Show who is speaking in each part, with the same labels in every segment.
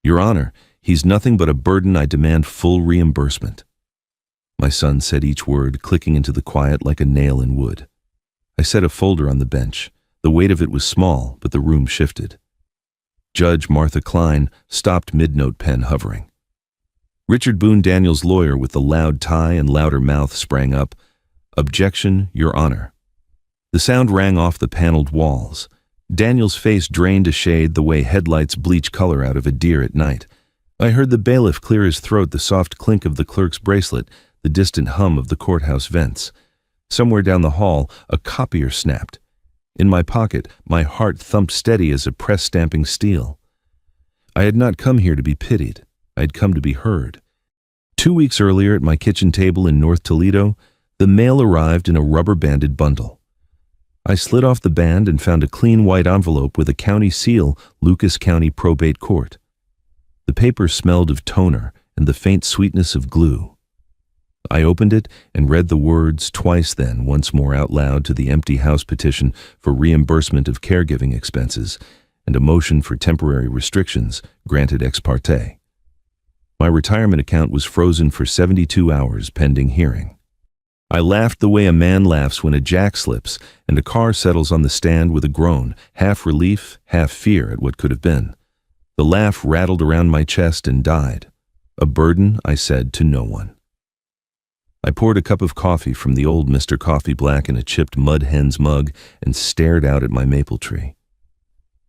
Speaker 1: Your Honor, he's nothing but a burden. I demand full reimbursement. My son said each word, clicking into the quiet like a nail in wood. I set a folder on the bench. The weight of it was small, but the room shifted. Judge Martha Klein stopped mid-note pen hovering. Richard Boone Daniels' lawyer with the loud tie and louder mouth sprang up. Objection, Your Honor. The sound rang off the paneled walls. Daniels' face drained a shade the way headlights bleach color out of a deer at night. I heard the bailiff clear his throat, the soft clink of the clerk's bracelet, the distant hum of the courthouse vents. Somewhere down the hall, a copier snapped. In my pocket, my heart thumped steady as a press-stamping steel. I had not come here to be pitied. I had come to be heard. 2 weeks earlier, at my kitchen table in North Toledo, the mail arrived in a rubber-banded bundle. I slid off the band and found a clean white envelope with a county seal, Lucas County Probate Court. The paper smelled of toner and the faint sweetness of glue. I opened it and read the words twice, then once more out loud to the empty house petition for reimbursement of caregiving expenses and a motion for temporary restrictions granted ex parte. My retirement account was frozen for 72 hours pending hearing. I laughed the way a man laughs when a jack slips and a car settles on the stand with a groan, half relief, half fear at what could have been. The laugh rattled around my chest and died. A burden, I said, to no one. I poured a cup of coffee from the old Mr. Coffee Black in a chipped mud hen's mug and stared out at my maple tree.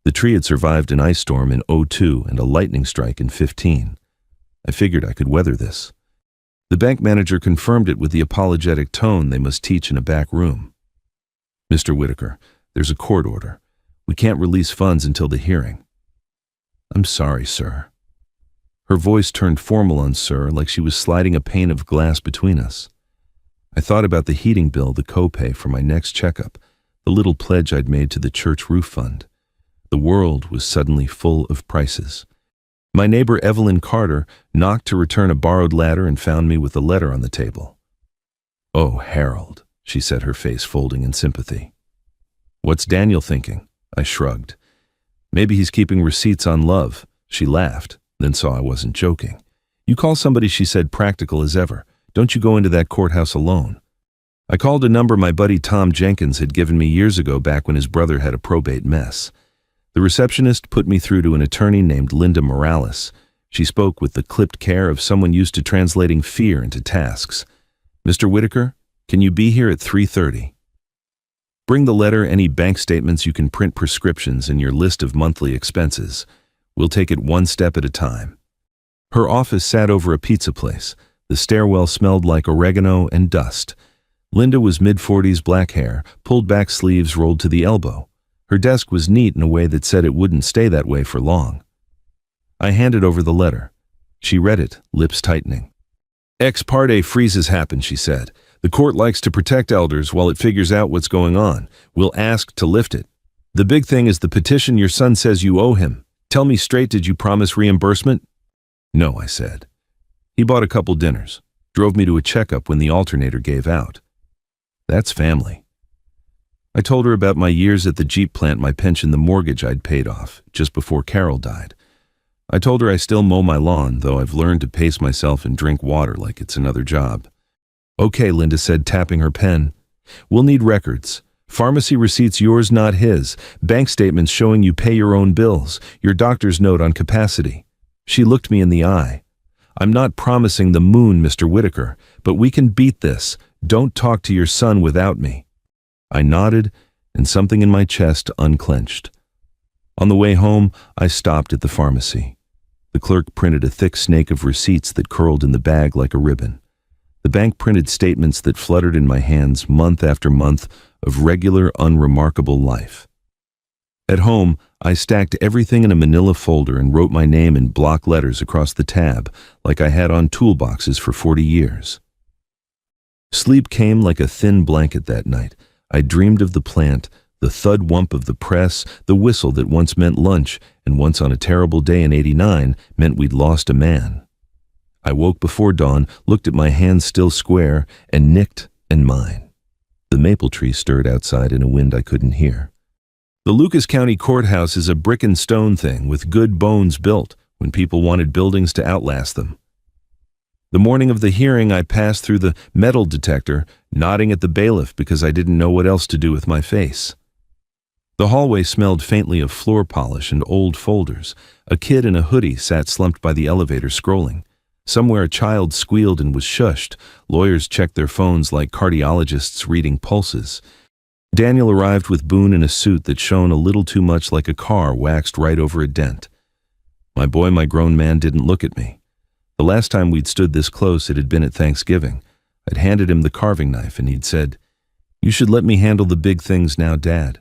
Speaker 1: The tree had survived an ice storm in '02 and a lightning strike in '15. I figured I could weather this. The bank manager confirmed it with the apologetic tone they must teach in a back room. Mr. Whitaker, there's a court order. We can't release funds until the hearing. I'm sorry, sir. Her voice turned formal on sir, like she was sliding a pane of glass between us. I thought about the heating bill, the copay for my next checkup, the little pledge I'd made to the church roof fund. The world was suddenly full of prices. My neighbor Evelyn Carter knocked to return a borrowed ladder and found me with a letter on the table. Oh, Harold, she said, her face folding in sympathy. What's Daniel thinking? I shrugged. Maybe he's keeping receipts on love. She laughed, then saw I wasn't joking. You call somebody, she said, practical as ever. Don't you go into that courthouse alone. I called a number my buddy Tom Jenkins had given me years ago back when his brother had a probate mess. The receptionist put me through to an attorney named Linda Morales. She spoke with the clipped care of someone used to translating fear into tasks. Mr. Whitaker, can you be here at 3:30? Bring the letter, any bank statements you can print, prescriptions, and your list of monthly expenses. We'll take it one step at a time. Her office sat over a pizza place. The stairwell smelled like oregano and dust. Linda was mid-40s, black hair, pulled back sleeves rolled to the elbow. Her desk was neat in a way that said it wouldn't stay that way for long. I handed over the letter. She read it, lips tightening. Ex parte freezes happen, she said. The court likes to protect elders while it figures out what's going on. We'll ask to lift it. The big thing is the petition your son says you owe him. Tell me straight, did you promise reimbursement? No, I said. He bought a couple dinners, drove me to a checkup when the alternator gave out. That's family. I told her about my years at the Jeep plant, my pension, the mortgage I'd paid off just before Carol died. I told her I still mow my lawn, though I've learned to pace myself and drink water like it's another job. Okay, Linda said, tapping her pen. We'll need records. Pharmacy receipts, yours, not his. Bank statements showing you pay your own bills. Your doctor's note on capacity. She looked me in the eye. I'm not promising the moon, Mr. Whitaker, but we can beat this. Don't talk to your son without me. I nodded, and something in my chest unclenched. On the way home, I stopped at the pharmacy. The clerk printed a thick snake of receipts that curled in the bag like a ribbon. The bank printed statements that fluttered in my hands month after month of regular, unremarkable life. At home, I stacked everything in a manila folder and wrote my name in block letters across the tab like I had on toolboxes for 40 years. Sleep came like a thin blanket that night. I dreamed of the plant, the thud whump of the press, the whistle that once meant lunch and once on a terrible day in '89 meant we'd lost a man. I woke before dawn, looked at my hands still square, and nicked and mine. The maple tree stirred outside in a wind I couldn't hear. The Lucas County Courthouse is a brick and stone thing with good bones built, when people wanted buildings to outlast them. The morning of the hearing, I passed through the metal detector, nodding at the bailiff because I didn't know what else to do with my face. The hallway smelled faintly of floor polish and old folders. A kid in a hoodie sat slumped by the elevator scrolling. Somewhere a child squealed and was shushed. Lawyers checked their phones like cardiologists reading pulses. Daniel arrived with Boone in a suit that shone a little too much like a car waxed right over a dent. My grown man, didn't look at me. The last time we'd stood this close, it had been at Thanksgiving. I'd handed him the carving knife and he'd said, "You should let me handle the big things now, Dad."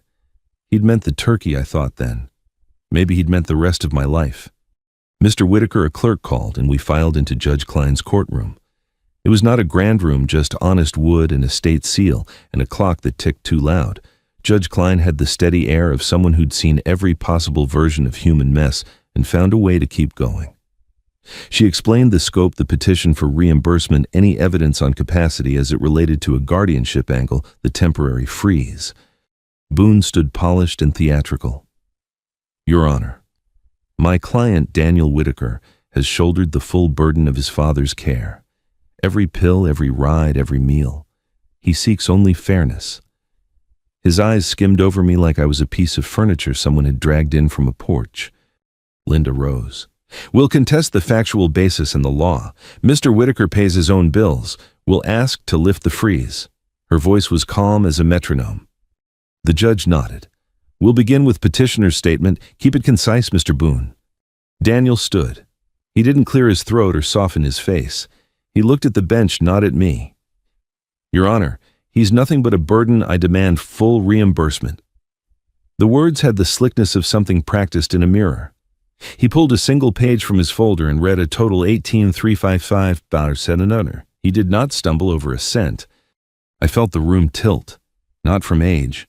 Speaker 1: He'd meant the turkey, I thought then. Maybe he'd meant the rest of my life. Mr. Whitaker, a clerk, called and we filed into Judge Klein's courtroom. It was not a grand room, just honest wood and a state seal and a clock that ticked too loud. Judge Klein had the steady air of someone who'd seen every possible version of human mess and found a way to keep going. She explained the scope, the petition for reimbursement, any evidence on capacity as it related to a guardianship angle, the temporary freeze. Boone stood polished and theatrical. "Your Honor, my client, Daniel Whitaker, has shouldered the full burden of his father's care. Every pill, every ride, every meal. He seeks only fairness." His eyes skimmed over me like I was a piece of furniture someone had dragged in from a porch. Linda rose. "We'll contest the factual basis and the law. Mr. Whitaker pays his own bills. We'll ask to lift the freeze." Her voice was calm as a metronome. The judge nodded. "We'll begin with petitioner's statement. Keep it concise, Mr. Boone." Daniel stood. He didn't clear his throat or soften his face. He looked at the bench, not at me. "Your Honor, he's nothing but a burden. I demand full reimbursement." The words had the slickness of something practiced in a mirror. He pulled a single page from his folder and read a total $18,355 said another. He did not stumble over a cent. I felt the room tilt, not from age,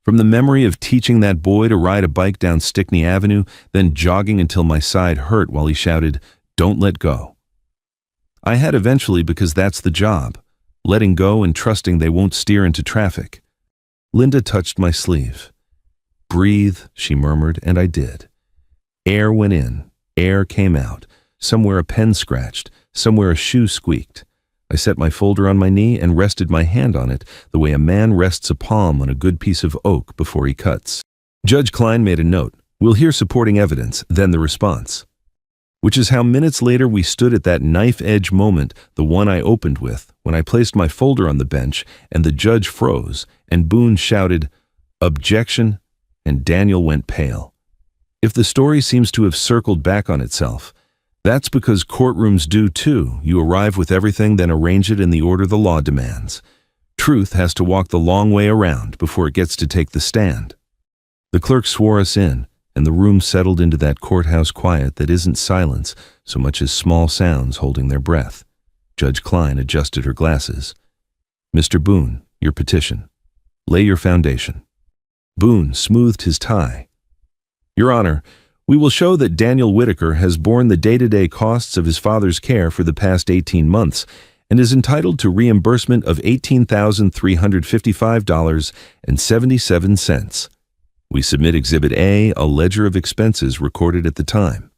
Speaker 1: from the memory of teaching that boy to ride a bike down Stickney Avenue, then jogging until my side hurt while he shouted, "Don't let go." I had eventually, because that's the job, letting go and trusting they won't steer into traffic. Linda touched my sleeve. "Breathe," she murmured, and I did. Air went in, air came out. Somewhere a pen scratched, somewhere a shoe squeaked. I set my folder on my knee and rested my hand on it the way a man rests a palm on a good piece of oak before he cuts. Judge Klein made a note. "We'll hear supporting evidence, then the response." Which is how minutes later we stood at that knife-edge moment, the one I opened with, when I placed my folder on the bench and the judge froze and Boone shouted, "Objection," and Daniel went pale. If the story seems to have circled back on itself, that's because courtrooms do too. You arrive with everything, then arrange it in the order the law demands. Truth has to walk the long way around before it gets to take the stand. The clerk swore us in, and the room settled into that courthouse quiet that isn't silence so much as small sounds holding their breath. Judge Klein adjusted her glasses. "Mr. Boone, your petition. Lay your foundation." Boone smoothed his tie. "Your Honor, we will show that Daniel Whitaker has borne the day-to-day costs of his father's care for the past 18 months and is entitled to reimbursement of $18,355.77. We submit Exhibit A, a ledger of expenses recorded at the time."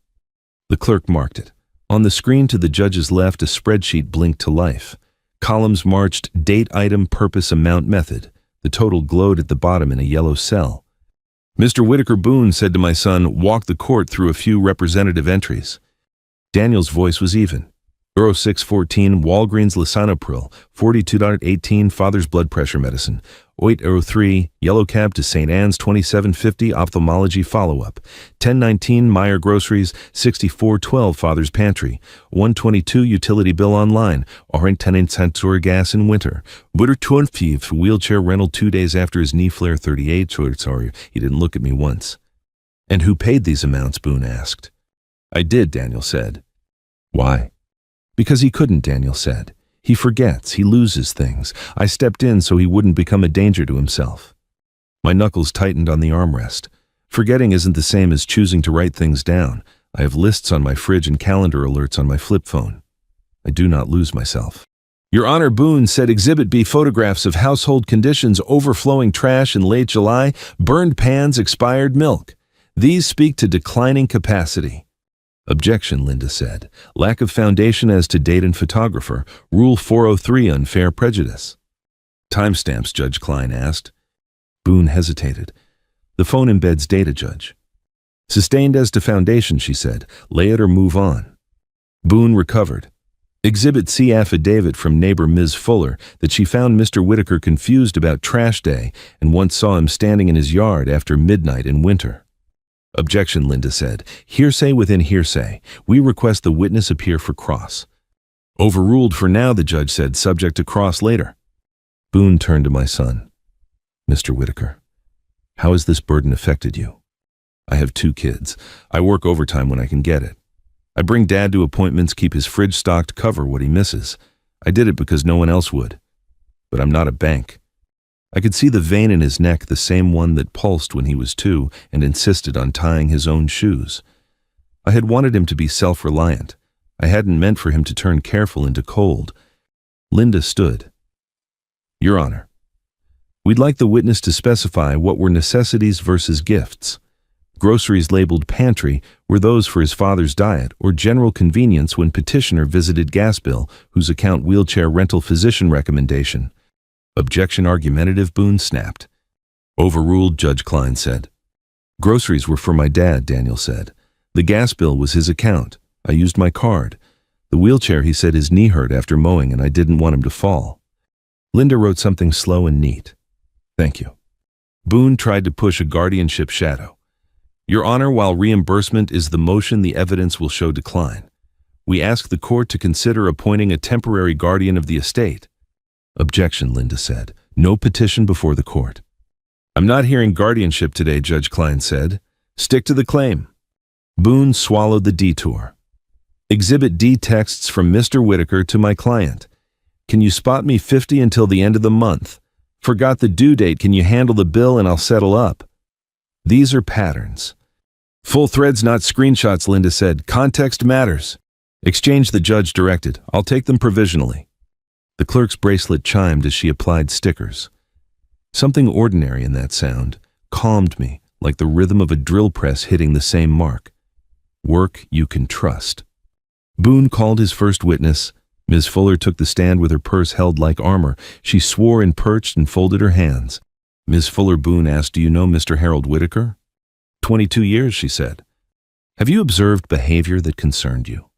Speaker 1: The clerk marked it. On the screen to the judge's left, a spreadsheet blinked to life. Columns marched: date, item, purpose, amount, method. The total glowed at the bottom in a yellow cell. Mr. Whitaker Boone said to my son, "Walk the court through a few representative entries." Daniel's voice was even. 0614 Walgreens Lisinopril, 42.18 father's blood pressure medicine, 0803 Yellow Cab to St. Anne's 2750 ophthalmology follow-up, 1019 Meyer Groceries, 6412 father's pantry, 122 utility bill online, Orange tenant Santor gas in winter, Butter 25 wheelchair rental 2 days after his knee flare 38, sorry, he didn't look at me once. "And who paid these amounts?" Boone asked. "I did," Daniel said. "Why?" "Because he couldn't," Daniel said. "He forgets, he loses things. I stepped in so he wouldn't become a danger to himself." My knuckles tightened on the armrest. Forgetting isn't the same as choosing to write things down. I have lists on my fridge and calendar alerts on my flip phone. I do not lose myself. "Your Honor," Boone said, "Exhibit B, photographs of household conditions, overflowing trash in late July, burned pans, expired milk. These speak to declining capacity." Objection, Linda said. Lack of foundation as to date and photographer. Rule 403, unfair prejudice. Timestamps, Judge Klein asked. Boone hesitated. The phone embeds data, Judge. Sustained as to foundation, she said. Lay it or move on. Boone recovered. Exhibit C, affidavit from neighbor Ms. Fuller that she found Mr. Whitaker confused about trash day and once saw him standing in his yard after midnight in winter. Objection, Linda said. Hearsay within hearsay. We request the witness appear for cross. Overruled for now, the judge said, subject to cross later. Boone turned to my son. Mr. Whitaker, how has this burden affected you? I have 2 kids. I work overtime when I can get it. I bring Dad to appointments, keep his fridge stocked, cover what he misses. I did it because no one else would. But I'm not a bank. I could see the vein in his neck, the same one that pulsed when he was 2 and insisted on tying his own shoes. I had wanted him to be self-reliant. I hadn't meant for him to turn careful into cold. Linda stood. Your Honor, we'd like the witness to specify what were necessities versus gifts. Groceries labeled pantry were those for his father's diet or general convenience when petitioner visited gas bill, whose account wheelchair rental physician recommendation. Objection, argumentative, Boone snapped. Overruled, Judge Klein said. Groceries were for my dad, Daniel said. The gas bill was his account. I used my card. The wheelchair, he said, his knee hurt after mowing and I didn't want him to fall. Linda wrote something slow and neat. Thank you. Boone tried to push a guardianship shadow. Your Honor, while reimbursement is the motion, the evidence will show decline. We ask the court to consider appointing a temporary guardian of the estate. Objection, Linda said. No petition before the court. I'm not hearing guardianship today, Judge Klein said. Stick to the claim. Boone swallowed the detour. Exhibit D, texts from Mr. Whitaker to my client. Can you spot me 50 until the end of the month? Forgot the due date. Can you handle the bill and I'll settle up? These are patterns. Full threads, not screenshots, Linda said. Context matters. Exchange, the judge directed. I'll take them provisionally. The clerk's bracelet chimed as she applied stickers. Something ordinary in that sound calmed me, like the rhythm of a drill press hitting the same mark. Work you can trust. Boone called his first witness. Ms. Fuller took the stand with her purse held like armor. She swore and perched and folded her hands. Ms. Fuller, Boone asked, do you know Mr. Harold Whitaker? 22 years, she said. Have you observed behavior that concerned you?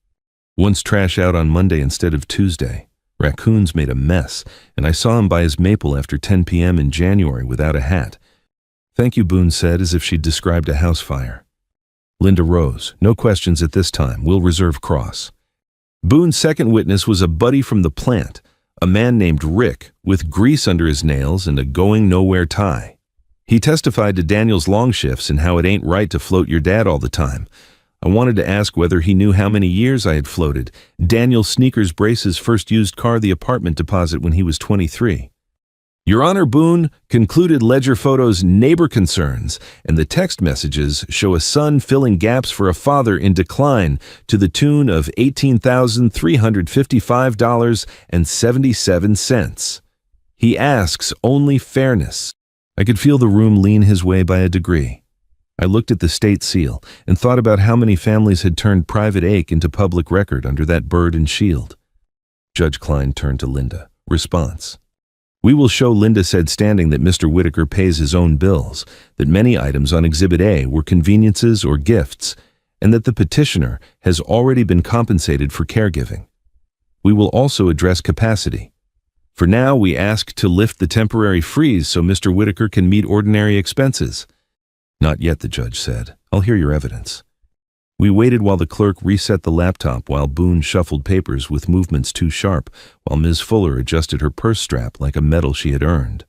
Speaker 1: Once trash out on Monday instead of Tuesday. Raccoons made a mess, and I saw him by his maple after 10 p.m. in January without a hat. Thank you, Boone said, as if she'd described a house fire. Linda rose. No questions at this time. We'll reserve cross. Boone's second witness was a buddy from the plant, a man named Rick, with grease under his nails and a going-nowhere tie. He testified to Daniel's long shifts and how it ain't right to float your dad all the time. I wanted to ask whether he knew how many years I had floated. Daniel Sneakers Brace's first used car, the apartment deposit, when he was 23. Your Honor, Boone concluded ledger photos neighbor concerns, and the text messages show a son filling gaps for a father in decline to the tune of $18,355.77. He asks only fairness. I could feel the room lean his way by a degree. I looked at the state seal and thought about how many families had turned private ache into public record under that bird and shield. Judge Klein turned to Linda. Response. We will show, Linda said, standing, that Mr. Whitaker pays his own bills, that many items on Exhibit A were conveniences or gifts, and that the petitioner has already been compensated for caregiving. We will also address capacity. For now, we ask to lift the temporary freeze so Mr. Whitaker can meet ordinary expenses. Not yet, the judge said. I'll hear your evidence. We waited while the clerk reset the laptop, while Boone shuffled papers with movements too sharp, while Ms. Fuller adjusted her purse strap like a medal she had earned.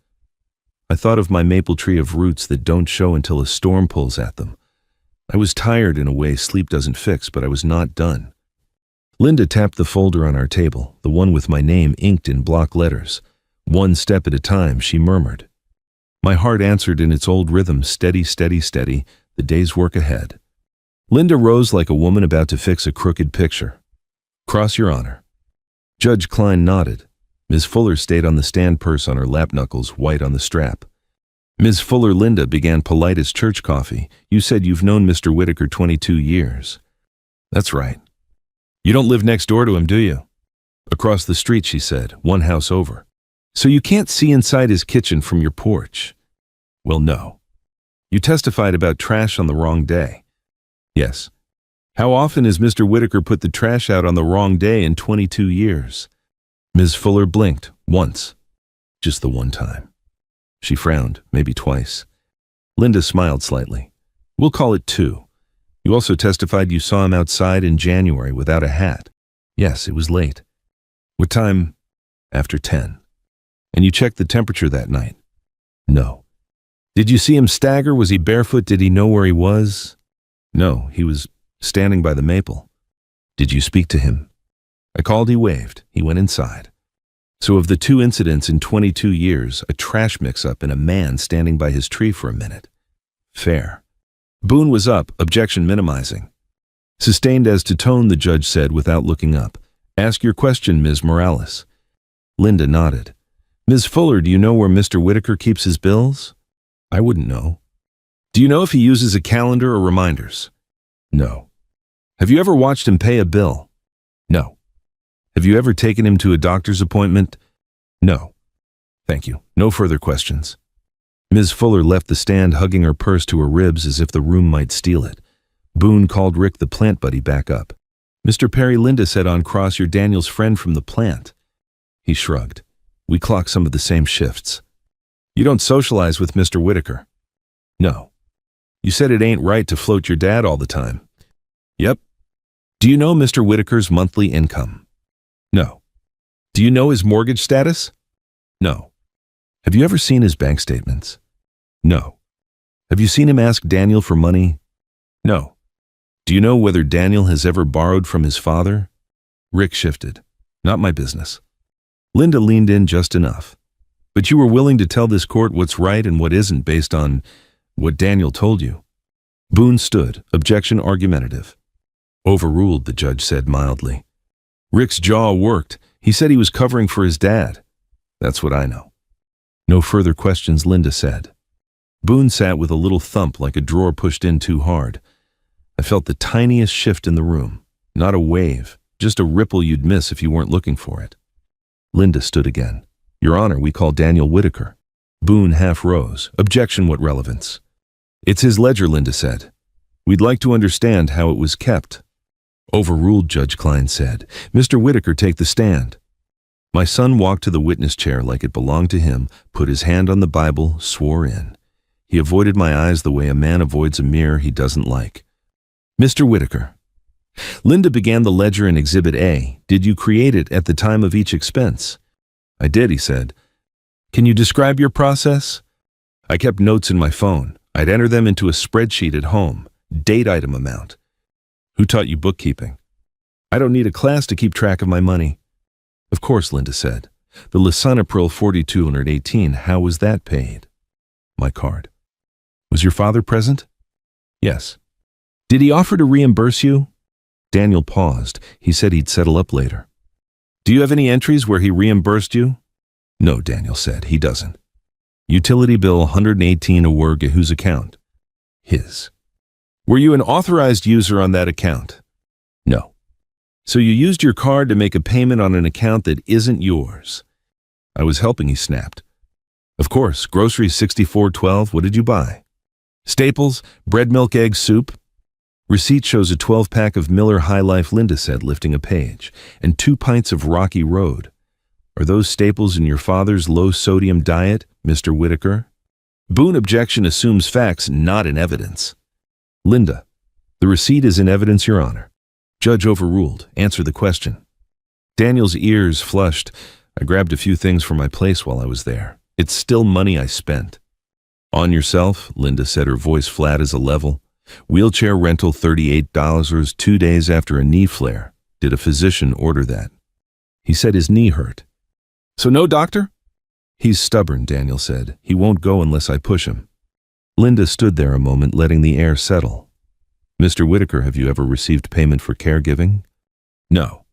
Speaker 1: I thought of my maple tree of roots that don't show until a storm pulls at them. I was tired in a way sleep doesn't fix, but I was not done. Linda tapped the folder on our table, the one with my name inked in block letters. One step at a time, she murmured. My heart answered in its old rhythm, steady, steady, steady, the day's work ahead. Linda rose like a woman about to fix a crooked picture. Cross, Your Honor. Judge Klein nodded. Ms. Fuller stayed on the stand, purse on her lap, knuckles white on the strap. Ms. Fuller, Linda began polite as church coffee. You said you've known Mr. Whitaker 22 years. That's right. You don't live next door to him, do you? Across the street, she said, one house over. So you can't see inside his kitchen from your porch? Well, no. You testified about trash on the wrong day. Yes. How often has Mr. Whitaker put the trash out on the wrong day in 22 years? Ms. Fuller blinked, once. Just the one time. She frowned, maybe twice. Linda smiled slightly. We'll call it 2. You also testified you saw him outside in January without a hat. Yes, it was late. What time? After 10. And you checked the temperature that night? No. Did you see him stagger? Was he barefoot? Did he know where he was? No, he was standing by the maple. Did you speak to him? I called, he waved. He went inside. So of the 2 incidents in 22 years, a trash mix-up and a man standing by his tree for a minute. Fair. Boone was up, objection minimizing. Sustained as to tone, the judge said without looking up. Ask your question, Ms. Morales. Linda nodded. Ms. Fuller, do you know where Mr. Whitaker keeps his bills? I wouldn't know. Do you know if he uses a calendar or reminders? No. Have you ever watched him pay a bill? No. Have you ever taken him to a doctor's appointment? No. Thank you. No further questions. Ms. Fuller left the stand, hugging her purse to her ribs as if the room might steal it. Boone called Rick, the plant buddy, back up. Mr. Perry, Linda said on cross, you're Daniel's friend from the plant. He shrugged. We clock some of the same shifts. You don't socialize with Mr. Whitaker? No. You said it ain't right to float your dad all the time. Yep. Do you know Mr. Whitaker's monthly income? No. Do you know his mortgage status? No. Have you ever seen his bank statements? No. Have you seen him ask Daniel for money? No. Do you know whether Daniel has ever borrowed from his father? Rick shifted. Not my business. Linda leaned in just enough. But you were willing to tell this court what's right and what isn't based on what Daniel told you. Boone stood, objection argumentative. Overruled, the judge said mildly. Rick's jaw worked. He said he was covering for his dad. That's what I know. No further questions, Linda said. Boone sat with a little thump like a drawer pushed in too hard. I felt the tiniest shift in the room. Not a wave, just a ripple you'd miss if you weren't looking for it. Linda stood again. Your Honor, we call Daniel Whitaker. Boone half rose. Objection, what relevance? It's his ledger, Linda said. We'd like to understand how it was kept. Overruled, Judge Klein said. Mr. Whitaker, take the stand. My son walked to the witness chair like it belonged to him, put his hand on the Bible, swore in. He avoided my eyes the way a man avoids a mirror he doesn't like. Mr. Whitaker. Linda began the ledger in Exhibit A. Did you create it at the time of each expense? I did, he said. Can you describe your process? I kept notes in my phone. I'd enter them into a spreadsheet at home. Date item amount. Who taught you bookkeeping? I don't need a class to keep track of my money. Of course, Linda said. The Lisan April 4218, how was that paid? My card. Was your father present? Yes. Did he offer to reimburse you? Daniel paused. He said he'd settle up later. Do you have any entries where he reimbursed you? No, Daniel said. He doesn't. Utility bill 118 Awerga, whose account? His. Were you an authorized user on that account? No. So you used your card to make a payment on an account that isn't yours. I was helping, he snapped. Of course, groceries $64.12. What did you buy? Staples, bread, milk, egg, soup. Receipt shows a 12-pack of Miller High Life, Linda said, lifting a page, and 2 pints of Rocky Road. Are those staples in your father's low-sodium diet, Mr. Whitaker? Boone objection assumes facts, not in evidence. Linda, the receipt is in evidence, Your Honor. Judge overruled. Answer the question. Daniel's ears flushed. I grabbed a few things from my place while I was there. It's still money I spent. On yourself, Linda said, her voice flat as a level. Wheelchair rental $38, 2 days after a knee flare. Did a physician order that? He said his knee hurt. So no doctor? He's stubborn, Daniel said. He won't go unless I push him. Linda stood there a moment, letting the air settle. Mr. Whitaker, have you ever received payment for caregiving? No.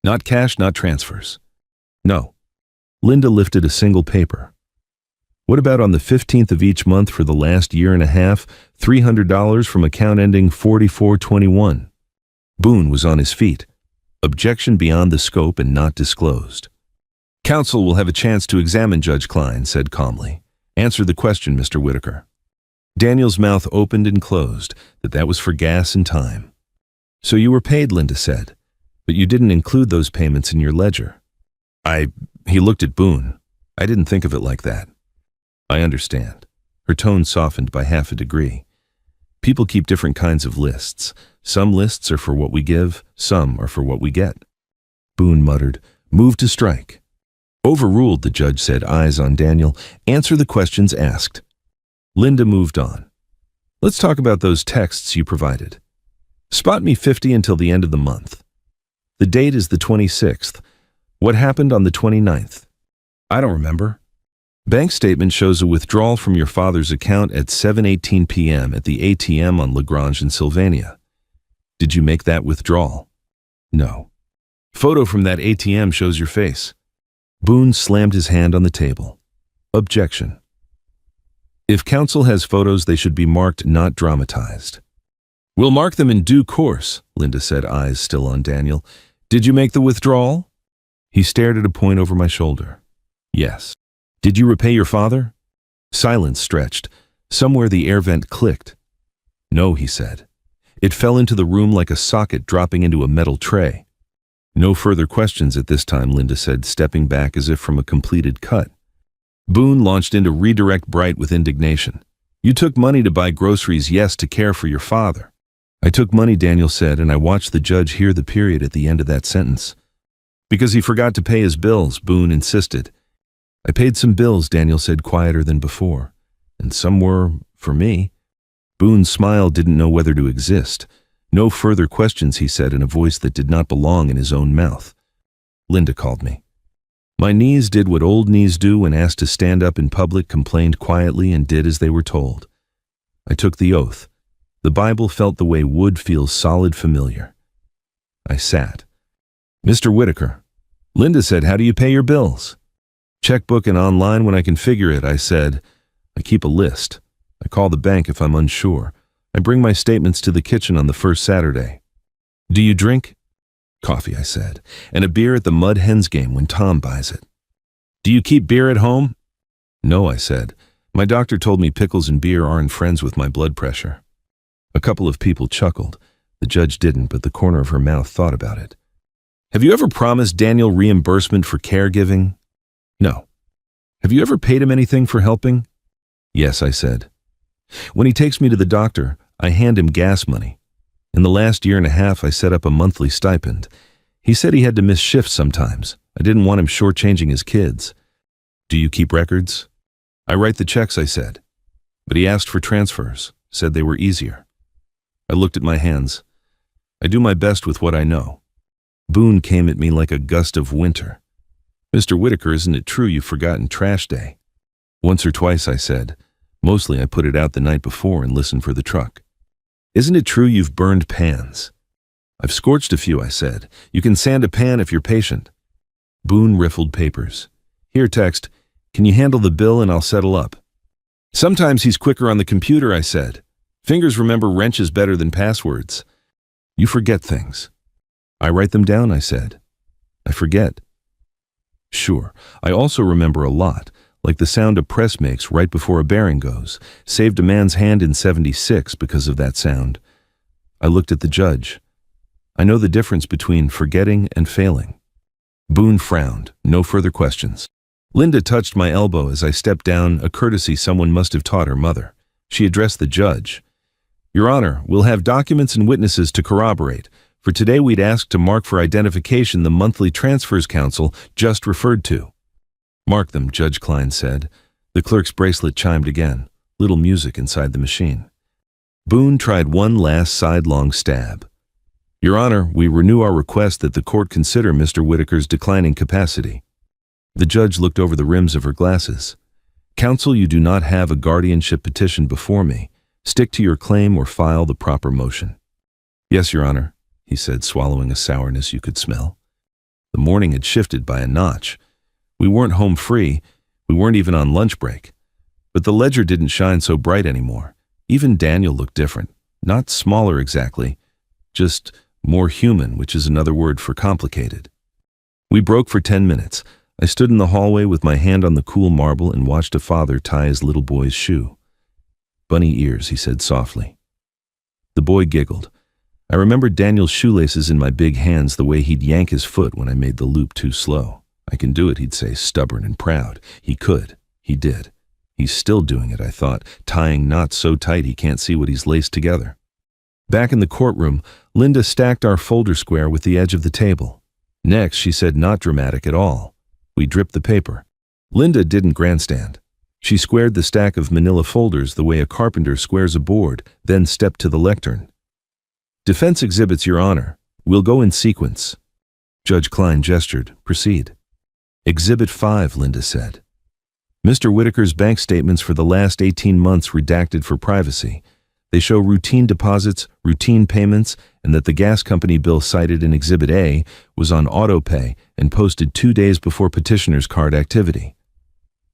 Speaker 1: Not cash, not transfers. No. Linda lifted a single paper. What about on the 15th of each month for the last year and a half, $300 from account ending 4421? Boone was on his feet. Objection beyond the scope and not disclosed. Counsel will have a chance to examine Judge Klein, said calmly. Answer the question, Mr. Whitaker. Daniel's mouth opened and closed, that was for gas and time. So you were paid, Linda said, but you didn't include those payments in your ledger. He looked at Boone. I didn't think of it like that. I understand. Her tone softened by half a degree. People keep different kinds of lists. Some lists are for what we give, some are for what we get. Boone muttered, move to strike. Overruled, the judge said, eyes on Daniel. Answer the questions asked. Linda moved on. Let's talk about those texts you provided. Spot me 50 until the end of the month. The date is the 26th. What happened on the 29th? I don't remember. Bank statement shows a withdrawal from your father's account at 7:18 p.m. at the ATM on Lagrange in Sylvania. Did you make that withdrawal? No. Photo from that ATM shows your face. Boone slammed his hand on the table. Objection. If counsel has photos, they should be marked, not dramatized. We'll mark them in due course, Linda said, eyes still on Daniel. Did you make the withdrawal? He stared at a point over my shoulder. Yes. Did you repay your father? Silence stretched. Somewhere the air vent clicked. No, he said. It fell into the room like a socket dropping into a metal tray. No further questions at this time, Linda said, stepping back as if from a completed cut. Boone launched into redirect bright with indignation. You took money to buy groceries, yes, to care for your father. I took money, Daniel said, and I watched the judge hear the period at the end of that sentence. Because he forgot to pay his bills, Boone insisted. I paid some bills, Daniel said, quieter than before. And some were for me. Boone's smile didn't know whether to exist. No further questions, he said in a voice that did not belong in his own mouth. Linda called me. My knees did what old knees do when asked to stand up in public, complained quietly, and did as they were told. I took the oath. The Bible felt the way wood feels solid familiar. I sat. Mr. Whitaker. Linda said, how do you pay your bills? Checkbook and online when I can figure it, I said. I keep a list. I call the bank if I'm unsure. I bring my statements to the kitchen on the first Saturday. Do you drink? Coffee, I said, and a beer at the Mud Hens game when Tom buys it. Do you keep beer at home? No, I said. My doctor told me pickles and beer aren't friends with my blood pressure. A couple of people chuckled. The judge didn't, but the corner of her mouth thought about it. Have you ever promised Daniel reimbursement for caregiving? No. Have you ever paid him anything for helping? Yes, I said. When he takes me to the doctor, I hand him gas money. In the last year and a half, I set up a monthly stipend. He said he had to miss shifts sometimes. I didn't want him shortchanging his kids. Do you keep records? I write the checks, I said. But he asked for transfers, said they were easier. I looked at my hands. I do my best with what I know. Boone came at me like a gust of winter. Mr. Whitaker, isn't it true you've forgotten trash day? Once or twice, I said. Mostly I put it out the night before and listened for the truck. Isn't it true you've burned pans? I've scorched a few, I said. You can sand a pan if you're patient. Boone riffled papers. Here, text. Can you handle the bill and I'll settle up? Sometimes he's quicker on the computer, I said. Fingers remember wrenches better than passwords. You forget things. I write them down, I said. I forget. Sure, I also remember a lot, like the sound a press makes right before a bearing goes. Saved a man's hand in '76 because of that sound. I looked at the judge. I know the difference between forgetting and failing. Boone frowned. No further questions. Linda touched my elbow as I stepped down, a courtesy someone must have taught her mother. She addressed the judge. Your Honor, we'll have documents and witnesses to corroborate. For today, we'd ask to mark for identification the monthly transfers counsel just referred to. Mark them, Judge Klein said. The clerk's bracelet chimed again. Little music inside the machine. Boone tried one last sidelong stab. Your Honor, we renew our request that the court consider Mr. Whitaker's declining capacity. The judge looked over the rims of her glasses. Counsel, you do not have a guardianship petition before me. Stick to your claim or file the proper motion. Yes, Your Honor, he said, swallowing a sourness you could smell. The morning had shifted by a notch. We weren't home free. We weren't even on lunch break. But the ledger didn't shine so bright anymore. Even Daniel looked different. Not smaller exactly, just more human, which is another word for complicated. We broke for 10 minutes. I stood in the hallway with my hand on the cool marble and watched a father tie his little boy's shoe. "Bunny ears," he said softly. The boy giggled. I remembered Daniel's shoelaces in my big hands, the way he'd yank his foot when I made the loop too slow. "I can do it," he'd say, stubborn and proud. He could. He did. He's still doing it, I thought, tying knots so tight he can't see what he's laced together. Back in the courtroom, Linda stacked our folder square with the edge of the table. Next, she said, not dramatic at all. We dripped the paper. Linda didn't grandstand. She squared the stack of manila folders the way a carpenter squares a board, then stepped to the lectern. "Defense exhibits, Your Honor. We'll go in sequence." Judge Klein gestured. "Proceed." "Exhibit 5, Linda said. Mr. Whitaker's bank statements for the last 18 months redacted for privacy. They show routine deposits, routine payments, and that the gas company bill cited in Exhibit A was on auto pay and posted 2 days before petitioner's card activity."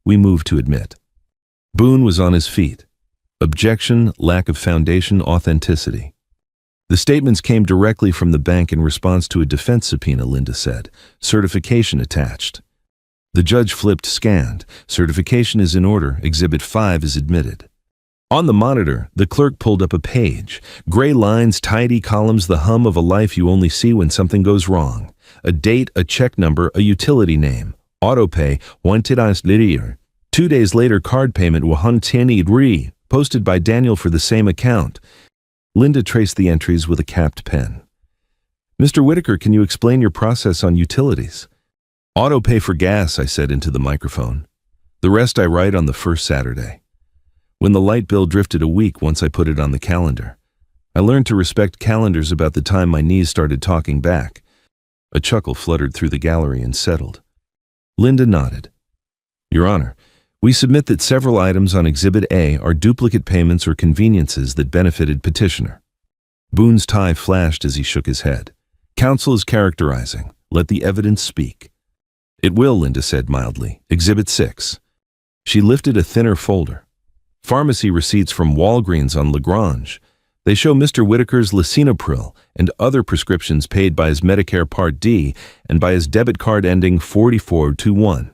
Speaker 1: We moved to admit. Boone was on his feet. Objection, lack of foundation, authenticity. "The statements came directly from the bank in response to a defense subpoena," Linda said. "Certification attached." The judge flipped, scanned. "Certification is in order. Exhibit 5 is admitted." On the monitor, the clerk pulled up a page. Gray lines, tidy columns, the hum of a life you only see when something goes wrong. A date, a check number, a utility name. Autopay, 2 days later, card payment, posted by Daniel for the same account. Linda traced the entries with a capped pen. "Mr. Whitaker, can you explain your process on utilities?" "Auto pay for gas," I said into the microphone. "The rest I write on the first Saturday." When the light bill drifted a week once I put it on the calendar. I learned to respect calendars about the time my knees started talking back. A chuckle fluttered through the gallery and settled. Linda nodded. "Your Honor, we submit that several items on Exhibit A are duplicate payments or conveniences that benefited petitioner." Boone's tie flashed as he shook his head. "Counsel is characterizing. Let the evidence speak." "It will," Linda said mildly. "Exhibit 6. She lifted a thinner folder. "Pharmacy receipts from Walgreens on Lagrange. They show Mr. Whitaker's lisinopril and other prescriptions paid by his Medicare Part D and by his debit card ending 4421.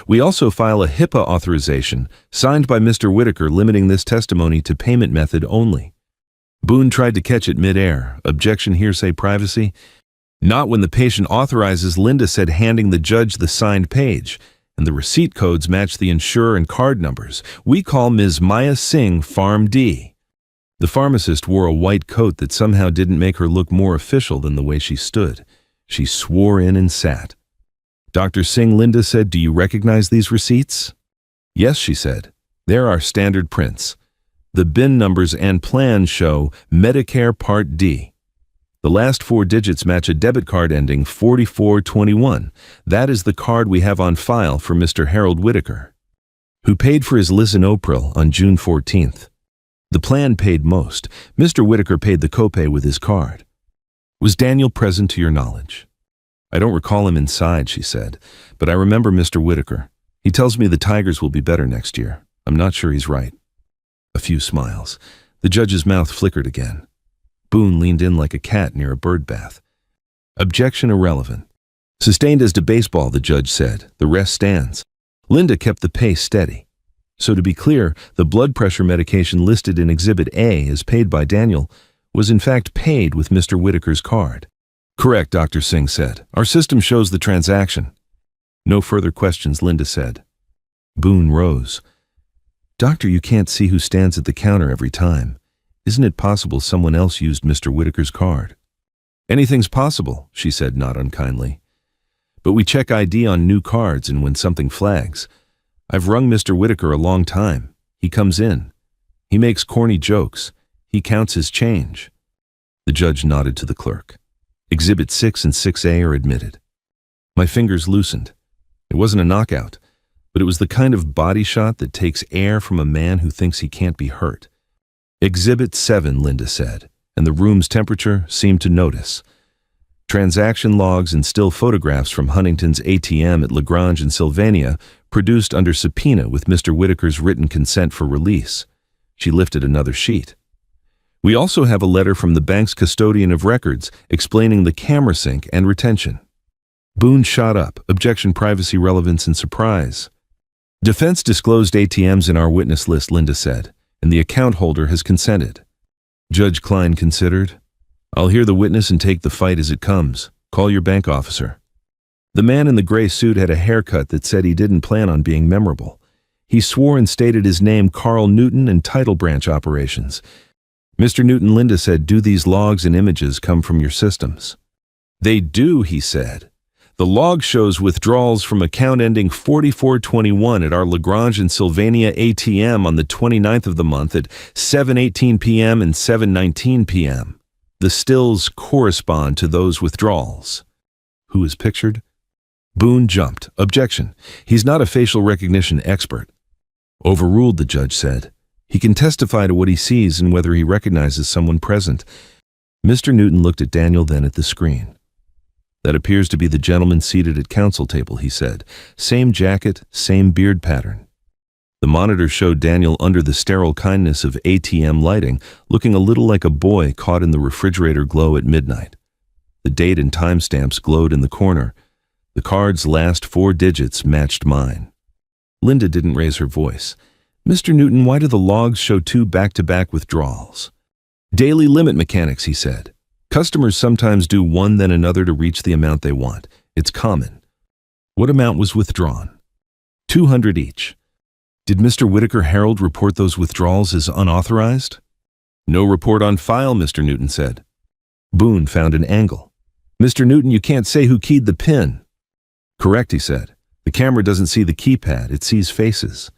Speaker 1: We also file a HIPAA authorization signed by Mr. Whitaker limiting this testimony to payment method only." Boone tried to catch it mid-air. "Objection, hearsay, privacy." "Not when the patient authorizes," Linda said, handing the judge the signed page. "And the receipt codes match the insurer and card numbers. We call Ms. Maya Singh Pharm D." The pharmacist wore a white coat that somehow didn't make her look more official than the way she stood. She swore in and sat. "Dr. Singh," Linda said, "do you recognize these receipts?" "Yes," she said. "They're our standard prints. The bin numbers and plans show Medicare Part D. The last 4 digits match a debit card ending 4421. That is the card we have on file for Mr. Harold Whitaker, who paid for his lisinopril on June 14th. The plan paid most. Mr. Whitaker paid the copay with his card." "Was Daniel present to your knowledge?" "I don't recall him inside," she said, "but I remember Mr. Whitaker. He tells me the Tigers will be better next year. I'm not sure he's right." A few smiles. The judge's mouth flickered again. Boone leaned in like a cat near a bird bath. "Objection irrelevant. Sustained as to baseball," the judge said. "The rest stands." Linda kept the pace steady. "So to be clear, the blood pressure medication listed in Exhibit A as paid by Daniel was in fact paid with Mr. Whitaker's card." "Correct," Dr. Singh said. "Our system shows the transaction." "No further questions," Linda said. Boone rose. "Doctor, you can't see who stands at the counter every time. Isn't it possible someone else used Mr. Whitaker's card?" "Anything's possible," she said, not unkindly. "But we check ID on new cards and when something flags. I've rung Mr. Whitaker a long time. He comes in. He makes corny jokes. He counts his change." The judge nodded to the clerk. "Exhibit 6 and 6A are admitted." My fingers loosened. It wasn't a knockout, but it was the kind of body shot that takes air from a man who thinks he can't be hurt. "Exhibit 7, Linda said, and the room's temperature seemed to notice. Transaction logs and still photographs from Huntington's ATM at Lagrange and Sylvania produced under subpoena with Mr. Whitaker's written consent for release. She lifted another sheet. We also have a letter from the bank's custodian of records explaining the camera sync and retention. Boone shot up, objection, privacy, relevance, and surprise. Defense disclosed ATMs in our witness list, Linda said, and the account holder has consented. Judge Klein considered. I'll hear the witness and take the fight as it comes. Call your bank officer. The man in the gray suit had a haircut that said he didn't plan on being memorable. He swore and stated his name, Carl Newton, and title branch operations. Mr. Newton, Linda said, do these logs and images come from your systems? They do, he said. The log shows withdrawals from account ending 4421 at our Lagrange and Sylvania ATM on the 29th of the month at 7:18 p.m. and 7:19 p.m. The stills correspond to those withdrawals. Who is pictured? Boone jumped. Objection. He's not a facial recognition expert. Overruled, the judge said. He can testify to what he sees and whether he recognizes someone present. Mr. Newton looked at Daniel, then at the screen. That appears to be the gentleman seated at counsel table, he said. Same jacket, same beard pattern. The monitor showed Daniel under the sterile kindness of ATM lighting, looking a little like a boy caught in the refrigerator glow at midnight. The date and timestamps glowed in the corner. The card's last 4 digits matched mine. Linda didn't raise her voice. Mr. Newton, why do the logs show 2 back-to-back withdrawals? Daily limit mechanics, he said. Customers sometimes do one then another to reach the amount they want. It's common. What amount was withdrawn? 200 each. Did Mr. Whitaker Harold report those withdrawals as unauthorized? No report on file, Mr. Newton said. Boone found an angle. Mr. Newton, you can't say who keyed the pin. Correct, he said. The camera doesn't see the keypad, it sees faces.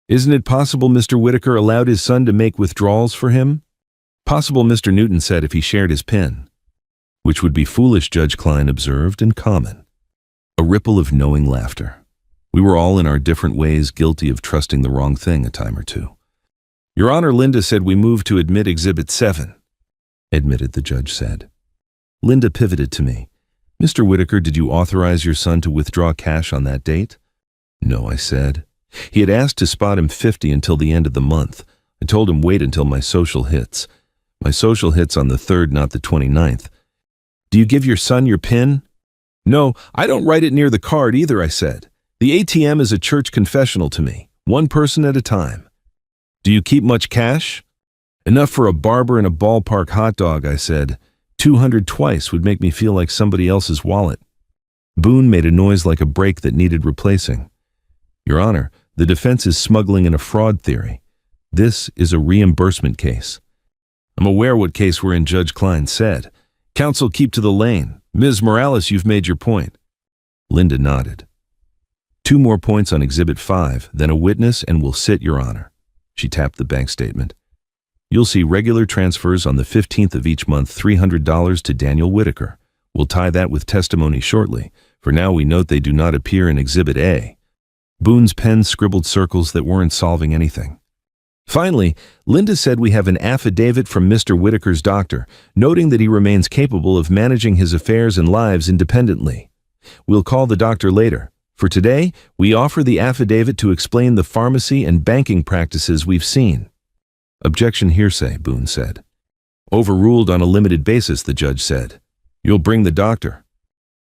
Speaker 1: Isn't it possible Mr. Whitaker allowed his son to make withdrawals for him? Possible, Mr. Newton said, if he shared his PIN. Which would be foolish, Judge Klein observed, and common. A ripple of knowing laughter. We were all in our different ways guilty of trusting the wrong thing a time or two. Your Honor, Linda said we move to admit Exhibit 7. Admitted, the judge said. Linda pivoted to me. Mr. Whitaker, did you authorize your son to withdraw cash on that date? No, I said. He had asked to spot him 50 until the end of the month. I told him wait until my social hits. My social hits on the 3rd, not the 29th. Do you give your son your PIN? No, I don't write it near the card either, I said. The ATM is a church confessional to me, one person at a time. Do you keep much cash? Enough for a barber and a ballpark hot dog, I said. 200 twice would make me feel like somebody else's wallet. Boone made a noise like a brake that needed replacing. Your Honor, the defense is smuggling in a fraud theory. This is a reimbursement case. I'm aware what case we're in, Judge Klein said. Counsel, keep to the lane. Ms. Morales, you've made your point. Linda nodded. 2 more points on Exhibit 5, then a witness, and we'll sit, Your Honor. She tapped the bank statement. You'll see regular transfers on the 15th of each month, $300 to Daniel Whitaker. We'll tie that with testimony shortly. For now, we note they do not appear in Exhibit A. Boone's pen scribbled circles that weren't solving anything. Finally, Linda said we have an affidavit from Mr. Whitaker's doctor, noting that he remains capable of managing his affairs and lives independently. We'll call the doctor later. For today, we offer the affidavit to explain the pharmacy and banking practices we've seen. Objection, hearsay, Boone said. Overruled on a limited basis, the judge said. You'll bring the doctor.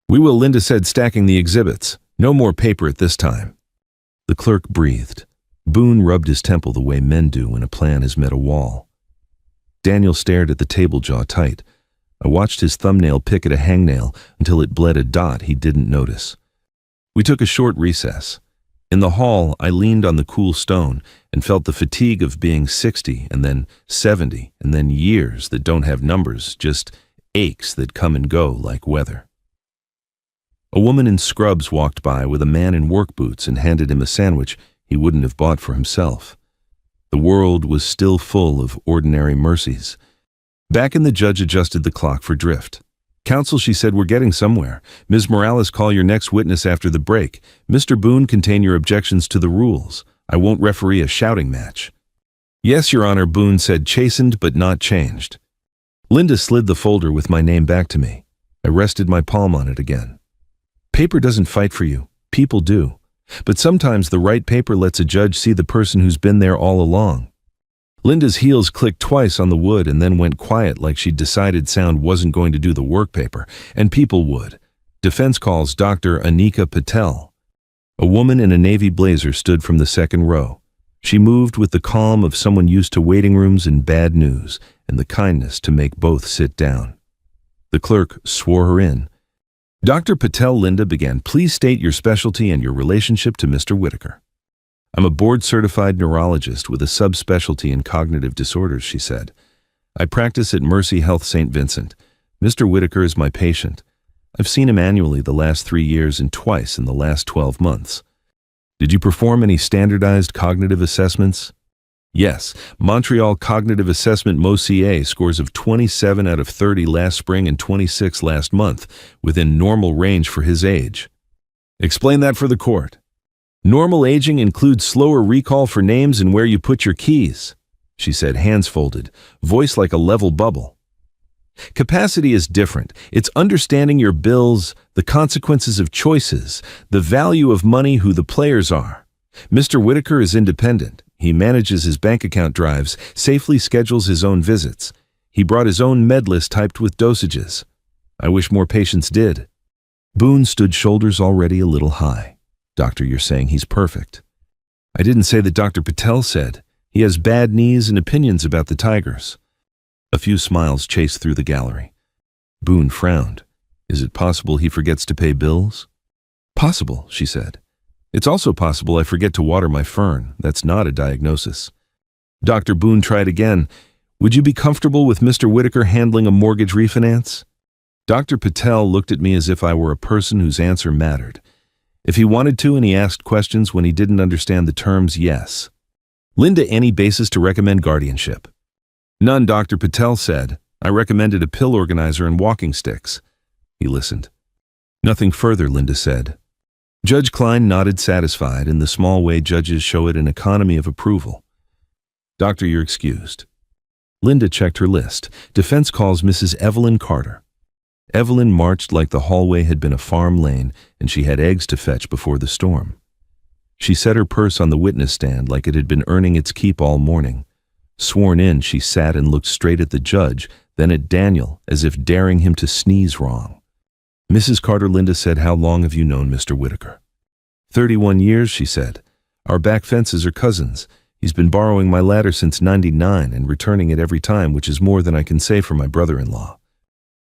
Speaker 1: We will, Linda said, stacking the exhibits. No more paper at this time. The clerk breathed. Boone rubbed his temple the way men do when a plan has met a wall. Daniel stared at the table, jaw tight. I watched his thumbnail pick at a hangnail until it bled a dot he didn't notice. We took a short recess. In the hall, I leaned on the cool stone and felt the fatigue of being 60 and then 70 and then years that don't have numbers, just aches that come and go like weather. A woman in scrubs walked by with a man in work boots and handed him a sandwich he wouldn't have bought for himself. The world was still full of ordinary mercies. Back in, the judge adjusted the clock for drift. Counsel, she said, we're getting somewhere. Ms. Morales, call your next witness after the break. Mr. Boone, contain your objections to the rules. I won't referee a shouting match. Yes, Your Honor, Boone said, chastened but not changed. Linda slid the folder with my name back to me. I rested my palm on it again. Paper doesn't fight for you. People do. But sometimes the right paper lets a judge see the person who's been there all along. Linda's heels clicked twice on the wood and then went quiet like she'd decided sound wasn't going to do the work paper, and people would. Defense calls Dr. Anika Patel. A woman in a navy blazer stood from the second row. She moved with the calm of someone used to waiting rooms and bad news, and the kindness to make both sit down. The clerk swore her in. Dr. Patel, Linda began, please state your specialty and your relationship to Mr. Whitaker. I'm a board-certified neurologist with a subspecialty in cognitive disorders, she said. I practice at Mercy Health St. Vincent. Mr. Whitaker is my patient. I've seen him annually the last 3 years and twice in the last 12 months. Did you perform any standardized cognitive assessments? Yes, Montreal Cognitive Assessment MoCA scores of 27 out of 30 last spring and 26 last month, within normal range for his age. Explain that for the court. Normal aging includes slower recall for names and where you put your keys, she said, hands folded, voice like a level bubble. Capacity is different. It's understanding your bills, the consequences of choices, the value of money, who the players are. Mr. Whitaker is independent. He manages his bank account drives, safely schedules his own visits. He brought his own med list typed with dosages. I wish more patients did. Boone stood, shoulders already a little high. Doctor, you're saying he's perfect. I didn't say that. Dr. Patel said. He has bad knees and opinions about the Tigers. A few smiles chased through the gallery. Boone frowned. Is it possible he forgets to pay bills? Possible, she said. It's also possible I forget to water my fern. That's not a diagnosis. Dr. Boone tried again. Would you be comfortable with Mr. Whitaker handling a mortgage refinance? Dr. Patel looked at me as if I were a person whose answer mattered. If he wanted to and he asked questions when he didn't understand the terms, yes. Linda, any basis to recommend guardianship? None, Dr. Patel said. I recommended a pill organizer and walking sticks. He listened. Nothing further, Linda said. Judge Klein nodded, satisfied, in the small way judges show it an economy of approval. Doctor, you're excused. Linda checked her list. Defense calls Mrs. Evelyn Carter. Evelyn marched like the hallway had been a farm lane and she had eggs to fetch before the storm. She set her purse on the witness stand like it had been earning its keep all morning. Sworn in, she sat and looked straight at the judge, then at Daniel, as if daring him to sneeze wrong. Mrs. Carter, Linda said, how long have you known Mr. Whitaker? 31 years, she said. Our back fences are cousins. He's been borrowing my ladder since '99 and returning it every time, which is more than I can say for my brother-in-law.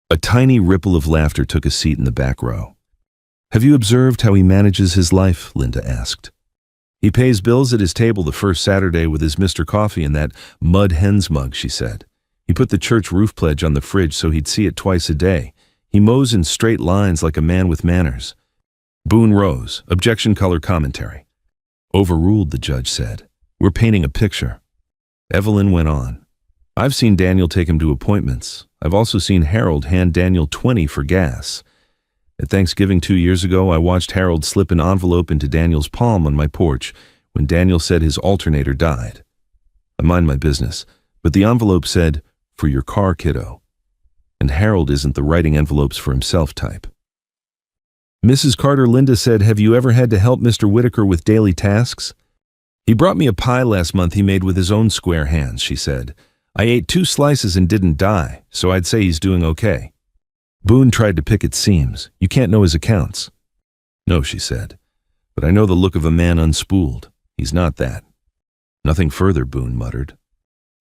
Speaker 1: A tiny ripple of laughter took a seat in the back row. Have you observed how he manages his life? Linda asked. He pays bills at his table the first Saturday with his Mr. Coffee and that mud hens mug, she said. He put the church roof pledge on the fridge so he'd see it twice a day. He mows in straight lines like a man with manners. Boone rose. Objection, color commentary. Overruled, the judge said. We're painting a picture. Evelyn went on. I've seen Daniel take him to appointments. I've also seen Harold hand Daniel $20 for gas. At Thanksgiving 2 years ago, I watched Harold slip an envelope into Daniel's palm on my porch when Daniel said his alternator died. I mind my business, but the envelope said, for your car, kiddo. And Harold isn't the writing envelopes for himself type. Mrs. Carter, Linda said, have you ever had to help Mr. Whitaker with daily tasks? He brought me a pie last month he made with his own square hands, she said. I ate 2 slices and didn't die, so I'd say he's doing okay. Boone tried to pick at seams. You can't know his accounts. No, she said, but I know the look of a man unspooled. He's not that. Nothing further, Boone muttered.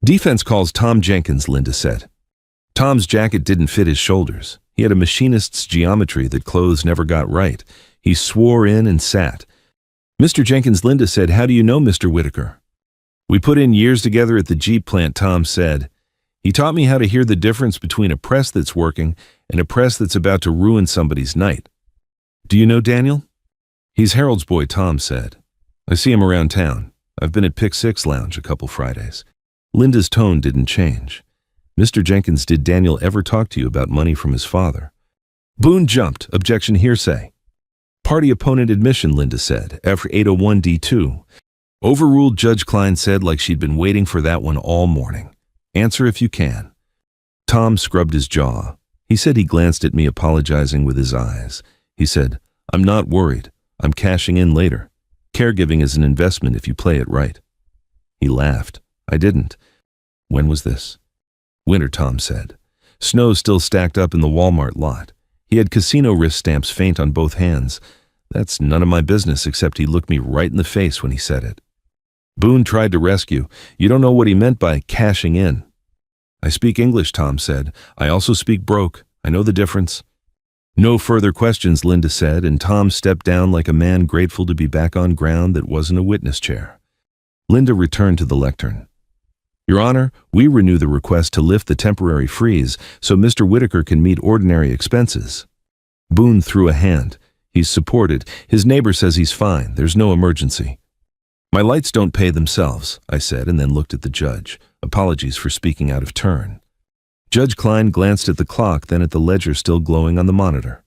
Speaker 1: Defense calls Tom Jenkins, Linda said. Tom's jacket didn't fit his shoulders. He had a machinist's geometry that clothes never got right. He swore in and sat. Mr. Jenkins, Linda said, how do you know Mr. Whitaker? We put in years together at the Jeep plant, Tom said. He taught me how to hear the difference between a press that's working and a press that's about to ruin somebody's night. Do you know Daniel? He's Harold's boy, Tom said. I see him around town. I've been at Pick 6 Lounge a couple Fridays. Linda's tone didn't change. Mr. Jenkins, did Daniel ever talk to you about money from his father? Boone jumped. Objection, hearsay. Party opponent admission, Linda said, after 801D2. Overruled, Judge Klein said, like she'd been waiting for that one all morning. Answer if you can. Tom scrubbed his jaw. He said he glanced at me, apologizing with his eyes. He said, I'm not worried. I'm cashing in later. Caregiving is an investment if you play it right. He laughed. I didn't. When was this? Winter, Tom said. Snow still stacked up in the Walmart lot. He had casino wrist stamps faint on both hands. That's none of my business, except he looked me right in the face when he said it. Boone tried to rescue. You don't know what he meant by cashing in. I speak English, Tom said. I also speak broke. I know the difference. No further questions, Linda said, and Tom stepped down like a man grateful to be back on ground that wasn't a witness chair. Linda returned to the lectern. Your Honor, we renew the request to lift the temporary freeze so Mr. Whitaker can meet ordinary expenses. Boone threw a hand. He's supported. His neighbor says he's fine. There's no emergency. My lights don't pay themselves, I said, and then looked at the judge. Apologies for speaking out of turn. Judge Klein glanced at the clock, then at the ledger still glowing on the monitor.